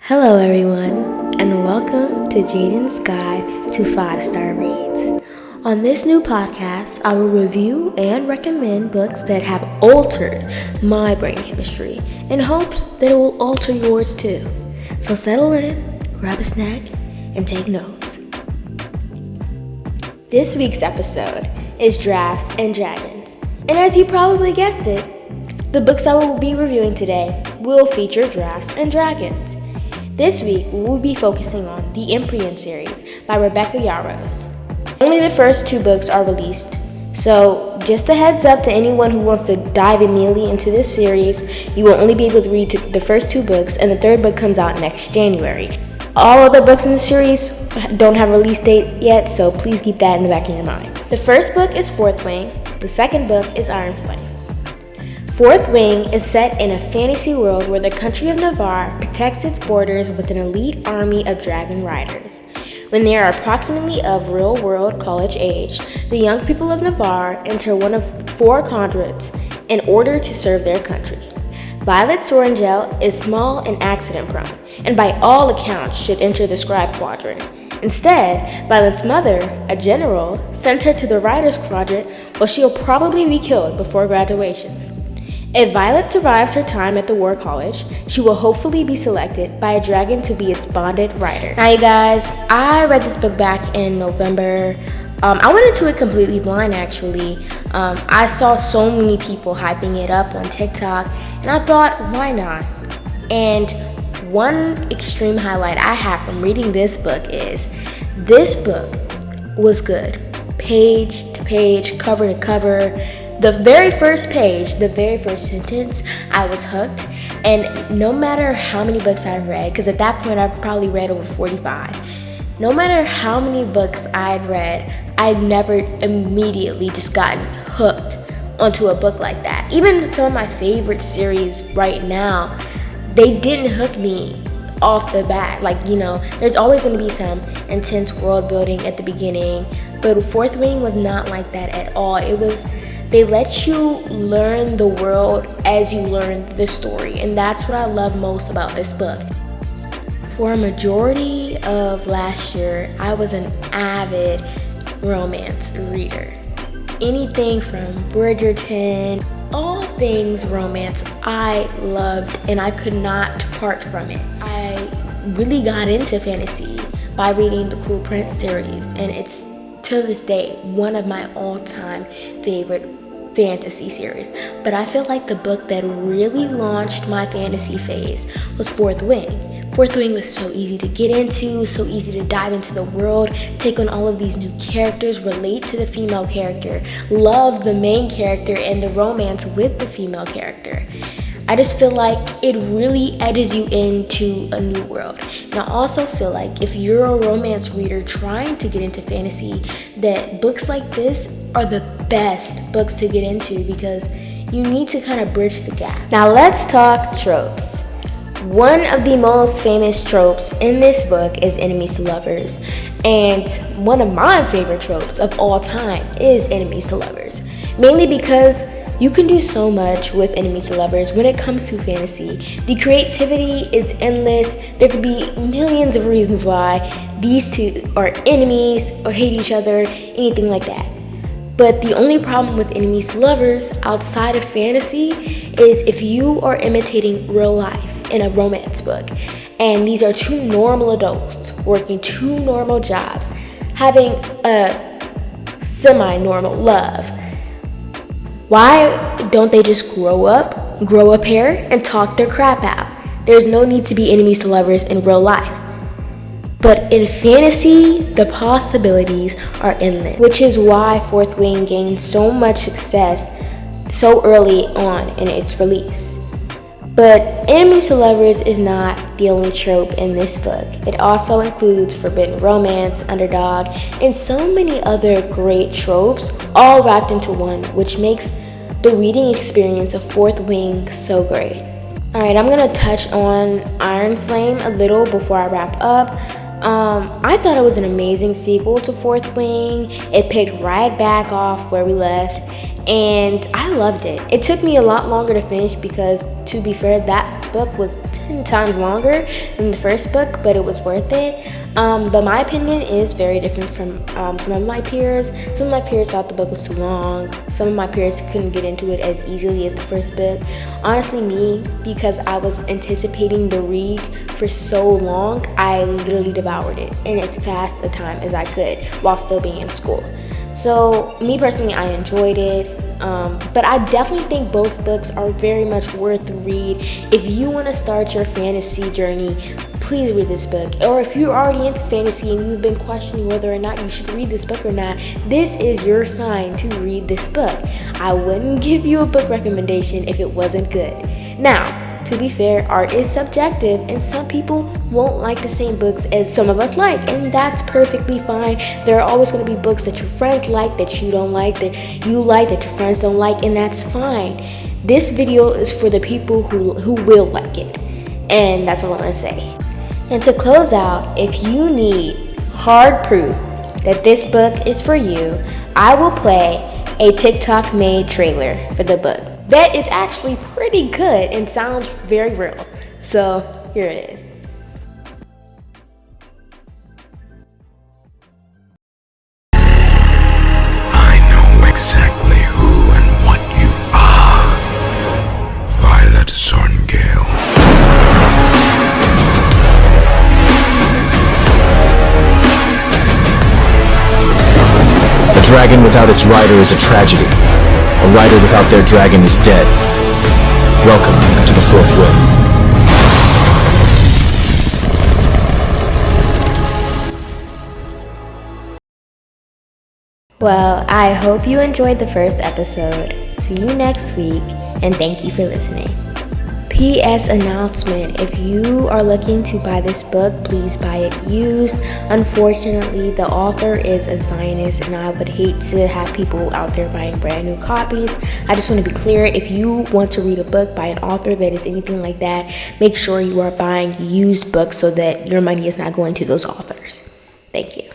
Hello everyone, and welcome to Jaden's Guide to 5-Star Reads. On this new podcast, I will review and recommend books that have altered my brain chemistry in hopes that it will alter yours too. So settle in, grab a snack, and take notes. This week's episode is Drafts and Dragons, and as you probably guessed it, the books I will be reviewing today will feature Drafts and Dragons. This week, we will be focusing on the Imprian series by Rebecca Yarros. Only the first two books are released, so just a heads up to anyone who wants to dive immediately into this series, you will only be able to read the first two books, and the third book comes out next January. All other books in the series don't have a release date yet, so please keep that in the back of your mind. The first book is Fourth Wing, the second book is Iron Flame. Fourth Wing is set in a fantasy world where the country of Navarre protects its borders with an elite army of dragon riders. When they are approximately of real-world college age, the young people of Navarre enter one of four quadrants in order to serve their country. Violet Sorangel is small and accident-prone, and by all accounts should enter the scribe quadrant. Instead, Violet's mother, a general, sent her to the riders quadrant where she'll probably be killed before graduation. If Violet survives her time at the War College, she will hopefully be selected by a dragon to be its bonded rider. Now you guys, I read this book back in November. I went into it completely blind actually. I saw so many people hyping it up on TikTok, and I thought, why not? And one extreme highlight I have from reading this book is this book was good. Page to page, cover to cover. The very first page, the very first sentence, I was hooked. And no matter how many books I've read, because at that point I've probably read over 45, no matter how many books I'd read, I'd never immediately just gotten hooked onto a book like that. Even some of my favorite series right now, they didn't hook me off the bat. There's always going to be some intense world building at the beginning, but Fourth Wing was not like that at all. They let you learn the world as you learn the story, and that's what I love most about this book. For a majority of last year, I was an avid romance reader. Anything from Bridgerton, all things romance, I loved, and I could not part from it. I really got into fantasy by reading the Cruel Prince series, and it's to this day one of my all-time favorite fantasy series. But I feel like the book that really launched my fantasy phase was Fourth Wing. Fourth Wing was so easy to get into, so easy to dive into the world, take on all of these new characters, relate to the female character, love the main character and the romance with the female character. I just feel like it really edges you into a new world. And I also feel like if you're a romance reader trying to get into fantasy, that books like this are the best books to get into because you need to kind of bridge the gap. Now let's talk tropes. One of the most famous tropes in this book is enemies to lovers. And one of my favorite tropes of all time is enemies to lovers. Mainly because you can do so much with enemies to lovers when it comes to fantasy. The creativity is endless. There could be millions of reasons why these two are enemies or hate each other, anything like that. But the only problem with enemies to lovers outside of fantasy is if you are imitating real life in a romance book, and these are two normal adults working two normal jobs, having a semi-normal love. Why don't they just grow a pair, and talk their crap out? There's no need to be enemies to lovers in real life. But in fantasy, the possibilities are endless, which is why Fourth Wing gained so much success so early on in its release. But enemies to lovers is not the only trope in this book. It also includes forbidden romance, underdog, and so many other great tropes, all wrapped into one, which makes the reading experience of Fourth Wing so great. Alright, I'm going to touch on Iron Flame a little before I wrap up. I thought it was an amazing sequel to Fourth Wing. It picked right back off where we left, and I loved it. It took me a lot longer to finish because, to be fair, that book was 10 times longer than the first book, but it was worth it. But my opinion is very different from some of my peers. Some of my peers thought the book was too long. Some of my peers couldn't get into it as easily as the first book. Honestly, me, because I was anticipating the read for so long, I literally devoured it in as fast a time as I could while still being in school. So me personally, I enjoyed it. But I definitely think both books are very much worth the read. If you want to start your fantasy journey, please read this book. Or if you're already into fantasy and you've been questioning whether or not you should read this book or not, this is your sign to read this book. I wouldn't give you a book recommendation if it wasn't good. Now, to be fair, art is subjective, and some people won't like the same books as some of us like, and that's perfectly fine. There are always going to be books that your friends like, that you don't like, that you like, that your friends don't like, and that's fine. This video is for the people who will like it, and that's all I'm going to say. And to close out, if you need hard proof that this book is for you, I will play a TikTok made trailer for the book that is actually pretty good and sounds very real. So here it is. I know exactly who and what you are. Violet Sorngale. A dragon without its rider is a tragedy. A rider without their dragon is dead. Welcome to the Fourth Wing. Well, I hope you enjoyed the first episode. See you next week, and thank you for listening. P.S. announcement: if you are looking to buy this book, please buy it used. Unfortunately, the author is a Zionist, and I would hate to have people out there buying brand new copies. I just want to be clear: if you want to read a book by an author that is anything like that, make sure you are buying used books so that your money is not going to those authors. Thank you.